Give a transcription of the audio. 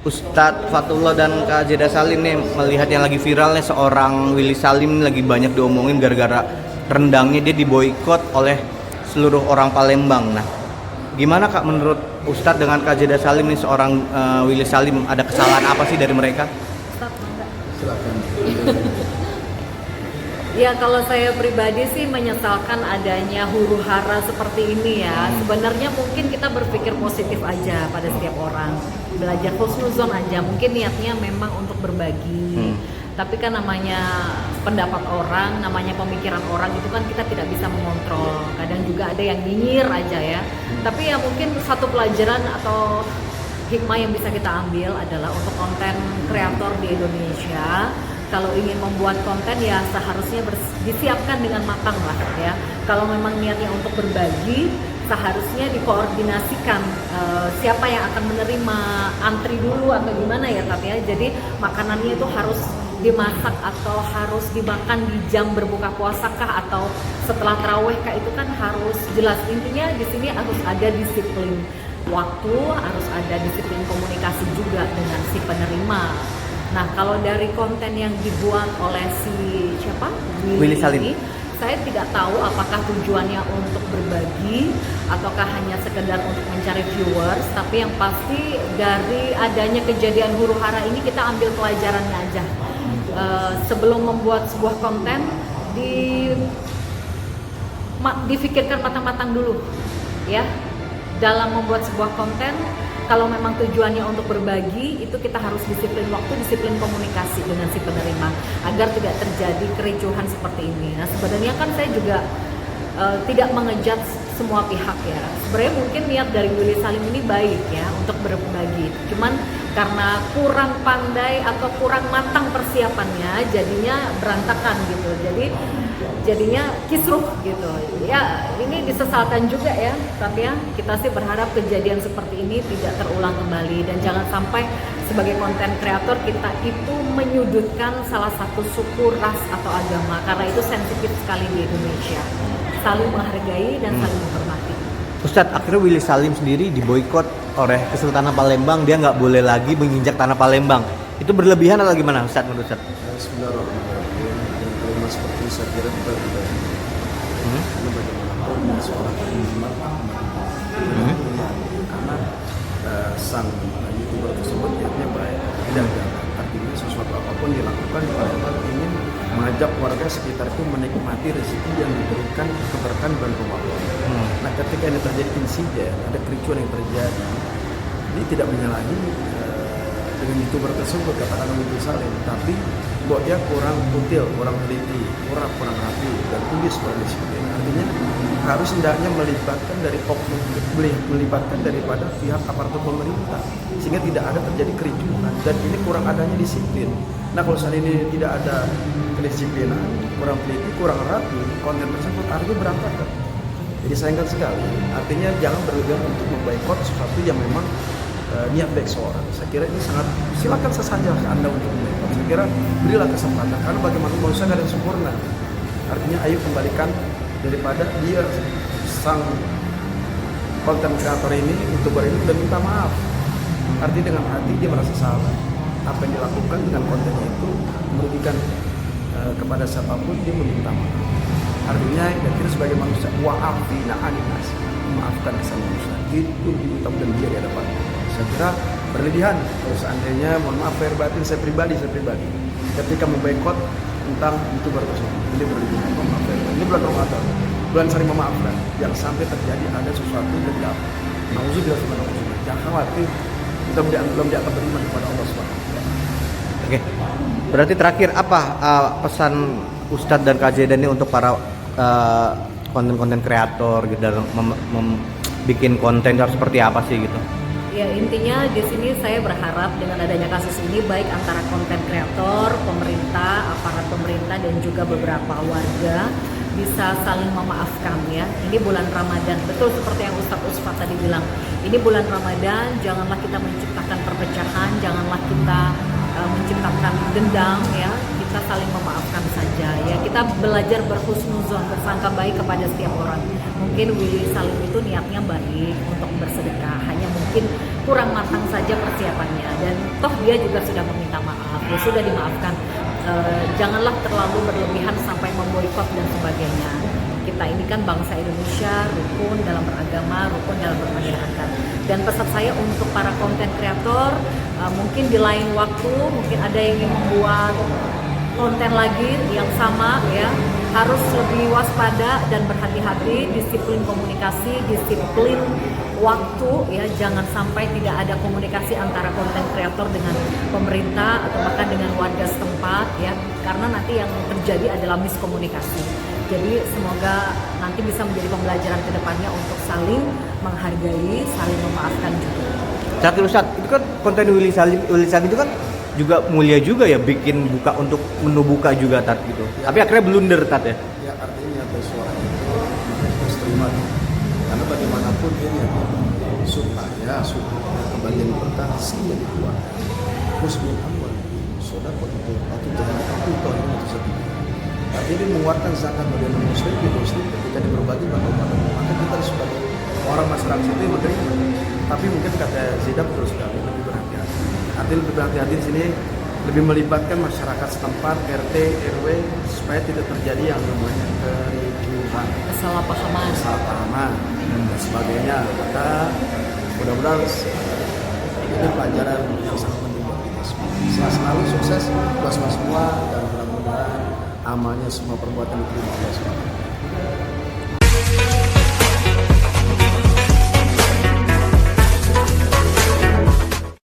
Ustadz Fatullah dan Kak Jeda Salim nih melihat yang lagi viralnya seorang Willy Salim lagi banyak diomongin gara-gara rendangnya dia diboikot oleh seluruh orang Palembang. Nah, gimana Kak menurut Ustadz dengan Kak Jeda Salim nih seorang Willy Salim, ada kesalahan apa sih dari mereka? Silakan. Ya, kalau saya pribadi sih menyesalkan adanya huru-hara seperti ini ya. Sebenarnya mungkin kita berpikir positif aja pada setiap orang. Belajar husnuzon aja, mungkin niatnya memang untuk berbagi. Tapi kan namanya pendapat orang, namanya pemikiran orang itu kan kita tidak bisa mengontrol. Kadang juga ada yang nyinyir aja ya. Tapi ya mungkin satu pelajaran atau hikmah yang bisa kita ambil adalah untuk konten kreator di Indonesia. Kalau ingin membuat konten ya seharusnya disiapkan dengan matang lah ya. Kalau memang niatnya untuk berbagi, seharusnya dikoordinasikan siapa yang akan menerima, antri dulu atau gimana ya Tat ya. Jadi makanannya itu harus dimasak atau harus dimakan di jam berbuka puasa kah atau setelah taraweh kah, itu kan harus jelas. Intinya di sini harus ada disiplin waktu, harus ada disiplin komunikasi juga dengan si penerima. Nah, kalau dari konten yang dibuat oleh si siapa? Willy Salim ini, saya tidak tahu apakah tujuannya untuk berbagi ataukah hanya sekedar untuk mencari viewers. Tapi yang pasti dari adanya kejadian huru-hara ini kita ambil pelajarannya aja. Sebelum membuat sebuah konten, difikirkan matang-matang dulu, ya. Dalam membuat sebuah konten, kalau memang tujuannya untuk berbagi, itu kita harus disiplin waktu, disiplin komunikasi dengan si penerima agar tidak terjadi kericuhan seperti ini. Nah, sebenarnya kan saya juga tidak mengejat semua pihak ya. Sebenarnya mungkin niat dari Willy Salim ini baik ya untuk berbagi. Cuman karena kurang pandai atau kurang matang persiapannya, jadinya berantakan gitu. Jadinya kisruh gitu. Ya, ini disesalkan juga ya. Tapi ya, kita sih berharap kejadian seperti ini tidak terulang kembali dan jangan sampai sebagai konten kreator kita itu menyudutkan salah satu suku, ras atau agama, karena itu sensitif sekali di Indonesia. Saling menghargai dan saling menghormati. Ustadz, akhirnya Willy Salim sendiri diboikot oleh Kesultanan Palembang, dia nggak boleh lagi menginjak tanah Palembang. Itu berlebihan atau gimana Ustadz menurut Ustadz? Bismillahirrahmanirrahim. Yang kelima seperti ini saya kira kita juga karena bagaimanapun seorang imam karena sang youtuber tersebut niatnya baik, tidak ada artinya sesuatu apapun dilakukan di Palembang ingin mengajak warga sekitar itu menikmati rezeki yang diberikan keberkahan bulan Ramadan. Nah, ketika ini terjadi insiden, ada kericuan yang terjadi, ini tidak menyalahi dengan youtuber tersebut katakan Willy Salim, tapi buat dia kurang detail, kurang teliti, kurang rapi dan tulis kurang disiplin. Artinya harus hendaknya melibatkan dari oknum, melibatkan daripada pihak aparatur pemerintah sehingga tidak ada terjadi kericuhan, dan ini kurang adanya disiplin. Nah, kalau saat ini tidak ada kedisiplinan, kurang teliti, kurang rapi, konten tersebut artinya berantakan. Jadi sayangkan sekali. Artinya jangan berlebihan untuk memboikot sesuatu yang memang niat baik seorang. Saya kira ini sangat, silakan saja Anda untuk memboikot. Saya kira berilah kesempatan, karena bagaimana manusia tidak ada yang sempurna. Artinya ayo kembalikan daripada dia sang konten kreator ini, youtuber ini sudah minta maaf. Artinya dengan hati dia merasa salah. Apa yang dilakukan dengan kontennya itu merugikan kepada siapapun, dia meminta maaf. Artinya kita sebagai manusia wa'afina aninas, memaafkan kesalahan manusia itu diutam dan dia di hadapan. Saya kira berlebihan kalau seandainya, mohon maaf lahir batin saya pribadi ketika memboikot tentang youtuber tersebut, ini berlebihan. Mohon maaf lahir batin. Ini bulan Ramadan, bulan saling memaafkan, yang sampai terjadi ada sesuatu dendam. Nauzubillah subhanahu wa ta'ala. Jangan khawatir, kita belum dianggap beriman kepada Allah SWT. Oke, berarti terakhir apa pesan Ustadz dan Kak Jeda ini untuk para konten-konten kreator gitu, dalam bikin konten harus seperti apa sih gitu? Ya, intinya di sini saya berharap dengan adanya kasus ini baik antara konten kreator, pemerintah, aparat pemerintah dan juga beberapa warga bisa saling memaafkan ya. Ini bulan Ramadan, betul seperti yang Ustadz Usfat tadi bilang. Ini bulan Ramadan, janganlah kita menciptakan perpecahan, janganlah kita menciptakan dendam ya. Kita kita saling memaafkan saja ya. Kita belajar berhusnuzon, bersangka baik kepada setiap orang. Mungkin Willy Salim itu niatnya baik untuk bersedekah, hanya mungkin kurang matang saja persiapannya, dan toh dia juga sudah meminta maaf, ya sudah dimaafkan. Janganlah terlalu berlebihan sampai memboikot dan sebagainya. Kita ini kan bangsa Indonesia, rukun dalam beragama, rukun dalam bermasyarakat. Dan pesan saya untuk para konten kreator, mungkin di lain waktu, mungkin ada yang ingin membuat konten lagi yang sama ya, harus lebih waspada dan berhati-hati, disiplin komunikasi, disiplin waktu ya, jangan sampai tidak ada komunikasi antara konten kreator dengan pemerintah atau bahkan dengan warga setempat ya, karena nanti yang terjadi adalah miskomunikasi. Jadi semoga nanti bisa menjadi pembelajaran ke depannya untuk saling menghargai, saling memaafkan juga. Cakil Ustadz, itu kan konten Willy Salim itu kan juga mulia juga ya, bikin buka untuk menu buka juga Tat gitu. Ya. Tapi akhirnya blunder Tat ya. Ya artinya bersuara itu harus terima, karena bagaimanapun ini supaya kebagian pertama sih yang dikeluarkan husnul awal saudara itu atau jangan aku tahu ini itu sedih. Tapi dia mengeluarkan zakat bagi muslim ketika dia berbagi bagaimana, maka kita sebagai orang masyarakat itu yang menerima. Tapi mungkin kata Zida betul sekali, lebih berhati-hati. Artinya lebih berhati-hati di sini lebih melibatkan masyarakat setempat, RT, RW, supaya tidak terjadi yang namanya kericuhan, Kesalahpahaman dan sebagainya. Maka mudah-mudahan ini pelajaran yang sangat penting buat kita semua. Selalu sukses buat semua dan mudah-mudahan amalnya semua perbuatan diterima Allah SWT.